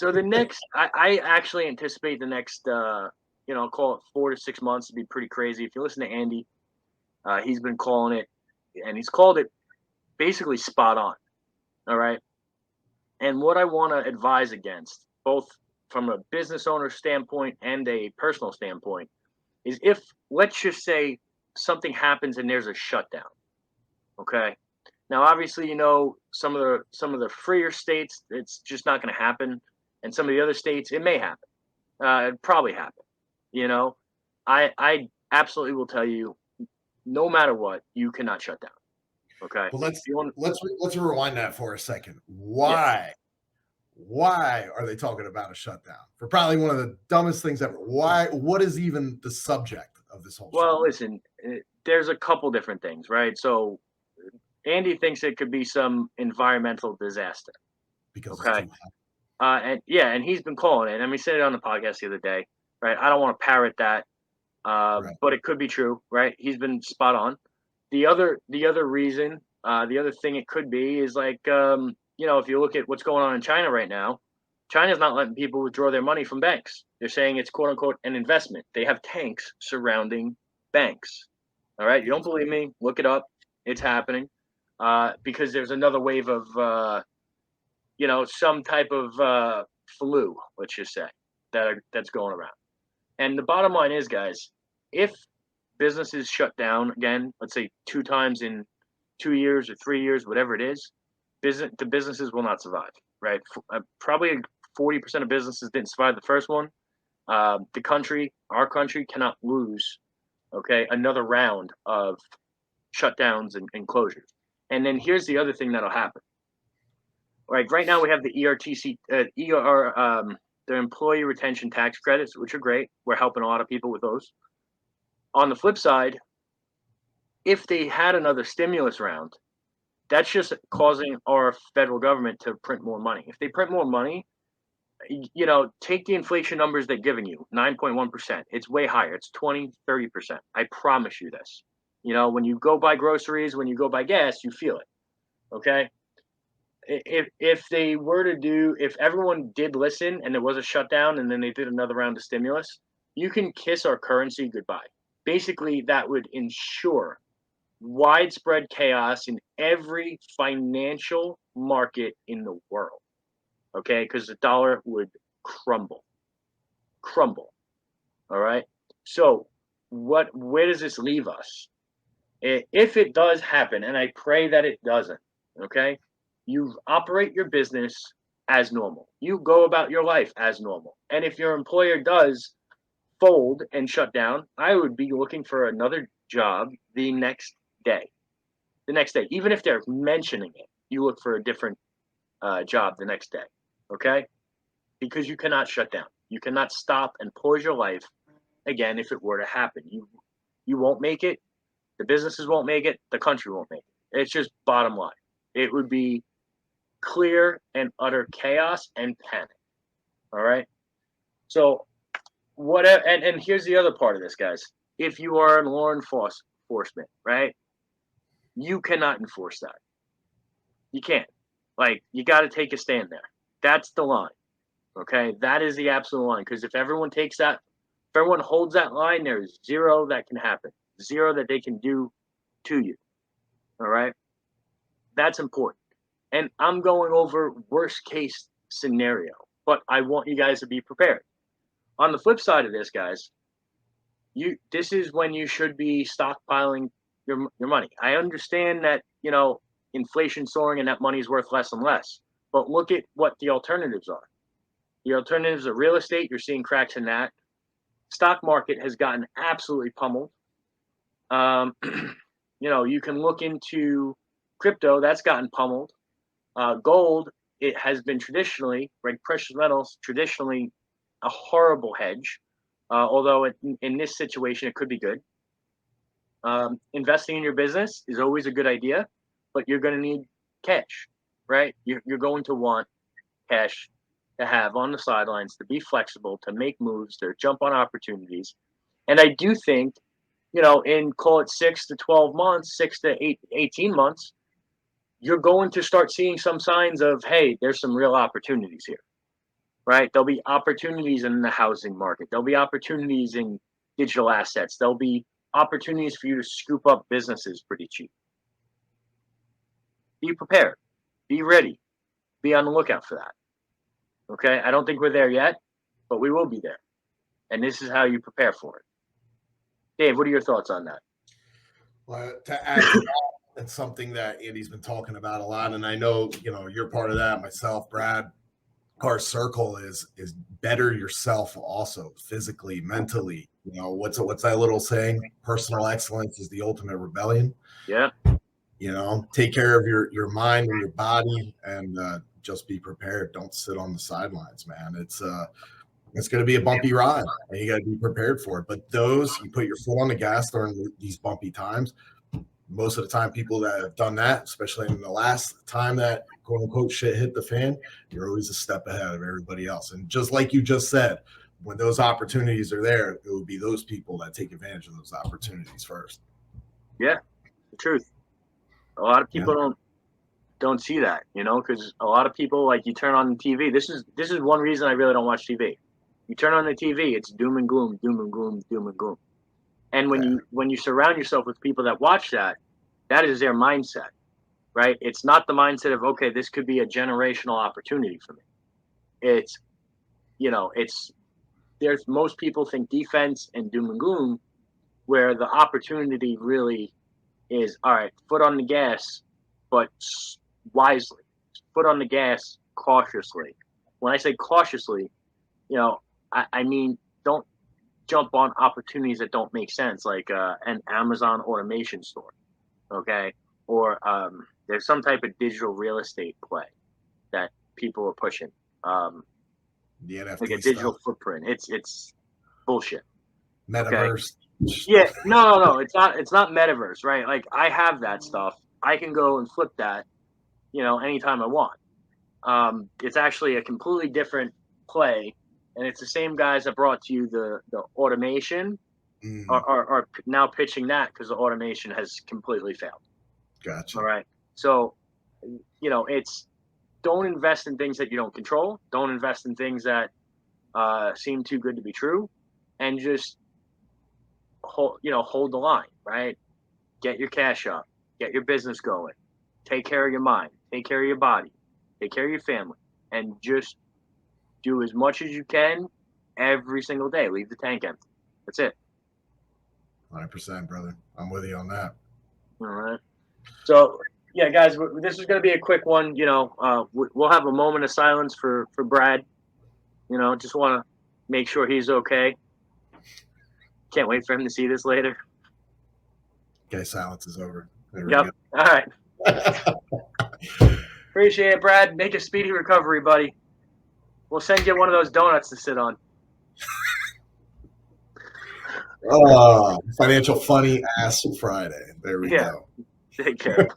So the next, I actually anticipate the next, call it 4 to 6 months to be pretty crazy. If you listen to Andy, he's been calling it, and he's called it basically spot on. All right. And what I want to advise against, both from a business owner standpoint and a personal standpoint, is if, let's just say, something happens and there's a shutdown. Okay. Now, obviously, some of the freer states, it's just not going to happen, and some of the other states, it may happen. It probably happen. You know, I absolutely will tell you, no matter what, you cannot shut down. Okay. But let's You want, let's rewind that for a second. yeah. Why are they talking about a shutdown? For probably one of the dumbest things ever. Why? What is even the subject of this whole Well, shutdown? listen, there's a couple different things, right? So Andy thinks it could be some environmental disaster. Because it's Okay. too hot. And yeah, and he's been calling it. I mean, he said it on the podcast the other day, right? I don't want to parrot that, Right. but it could be true, right? He's been spot on. The other reason, the other thing it could be is like, if you look at what's going on in China right now, China's not letting people withdraw their money from banks. They're saying it's quote unquote an investment. They have tanks surrounding banks. All right, you don't believe me? Look it up. It's happening because there's another wave of some type of flu, let's just say, that's going around. And the bottom line is, guys, if businesses shut down again, let's say 2 times in 2 years or 3 years, whatever it is, the businesses will not survive. Right? Probably 40% of businesses didn't survive the first one. Our country, cannot lose. Okay, another round of shutdowns and closures. And then here's the other thing that'll happen. Right now we have the the employee retention tax credits, which are great. We're helping a lot of people with those. On the flip side, if they had another stimulus round, that's just causing our federal government to print more money. If they print more money, take the inflation numbers they're giving you, 9.1%. It's way higher. It's 20, 30%. I promise you this. When you go buy groceries, when you go buy gas, you feel it. Okay? If everyone did listen and there was a shutdown and then they did another round of stimulus, you can kiss our currency goodbye. Basically, that would ensure widespread chaos in every financial market in the world. Okay, because the dollar would crumble. All right. So, where does this leave us? If it does happen, and I pray that it doesn't, okay, you operate your business as normal. You go about your life as normal. And if your employer does fold and shut down, I would be looking for another job the next day. The next day, even if they're mentioning it, you look for a different job the next day, okay? Because you cannot shut down. You cannot stop and pause your life again if it were to happen. You won't make it. The businesses won't make it. The country won't make it. It's just bottom line. It would be clear and utter chaos and panic. All right. So and here's the other part of this, guys. If you are in law enforcement, right, you cannot enforce that. You can't. Like, you got to take a stand there. That's the line. Okay, that is the absolute line. Because if everyone holds that line, there's zero that can happen. Zero that they can do to you. All right, that's important. And I'm going over worst case scenario, but I want you guys to be prepared. On the flip side of this, guys, this is when you should be stockpiling your money. I understand that inflation soaring and that money's worth less and less, but look at what the alternatives are. The alternatives are real estate. You're seeing cracks in that. Stock market has gotten absolutely pummeled. You can look into crypto. That's gotten pummeled. Gold, it has been traditionally, like precious metals, traditionally a horrible hedge. Although in this situation, it could be good. Investing in your business is always a good idea, but you're going to need cash, right? You're going to want cash to have on the sidelines, to be flexible, to make moves, to jump on opportunities. And I do think, in call it 6 to 12 months, 18 months, you're going to start seeing some signs of, hey, there's some real opportunities here. right? There'll be opportunities in the housing market. There'll be opportunities in digital assets. There'll be opportunities for you to scoop up businesses pretty cheap. Be prepared. Be ready. Be on the lookout for that. Okay? I don't think we're there yet, but we will be there. And this is how you prepare for it. Dave, what are your thoughts on that? Well, to add to that, it's something that Andy's been talking about a lot, and I know you're part of that. Myself, Brad, our circle is better yourself, also physically, mentally. What's that little saying? Personal excellence is the ultimate rebellion. Yeah. Take care of your mind and your body, and just be prepared. Don't sit on the sidelines, man. It's going to be a bumpy ride, and you got to be prepared for it. But you put your foot on the gas during these bumpy times. Most of the time, people that have done that, especially in the last time that quote unquote shit hit the fan, you're always a step ahead of everybody else. And just like you just said, when those opportunities are there, it would be those people that take advantage of those opportunities first. Yeah, the truth. A lot of people don't see that, because a lot of people, like, you turn on the TV. This is one reason I really don't watch TV. You turn on the TV, it's doom and gloom, doom and gloom, doom and gloom. And when you surround yourself with people that watch that is their mindset, right? It's not the mindset of, okay, this could be a generational opportunity for me. It's, there's most people think defense and doom and gloom, where the opportunity really is, all right, foot on the gas, but wisely. Foot on the gas cautiously. When I say cautiously, I mean, don't jump on opportunities that don't make sense, like an Amazon automation store, okay? Or there's some type of digital real estate play that people are pushing. The NFT like a digital footprint. It's bullshit. Metaverse. Okay? Yeah, no. It's not metaverse, right? Like, I have that stuff. I can go and flip that, anytime I want. It's actually a completely different play, and it's the same guys that brought to you the automation are now pitching that, because the automation has completely failed. Gotcha. All right. So, it's, don't invest in things that you don't control. Don't invest in things that seem too good to be true, and just hold the line, right? Get your cash up, get your business going, take care of your mind, take care of your body, take care of your family, and just do as much as you can every single day. Leave the tank empty. That's it. 100%, brother. I'm with you on that. All right. So, yeah, guys, this is going to be a quick one. We'll have a moment of silence for Brad. Just want to make sure he's okay. Can't wait for him to see this later. Okay, silence is over. There yep. All right. Appreciate it, Brad. Make a speedy recovery, buddy. We'll send you one of those donuts to sit on. Financial funny ass Friday. There we go. Take care.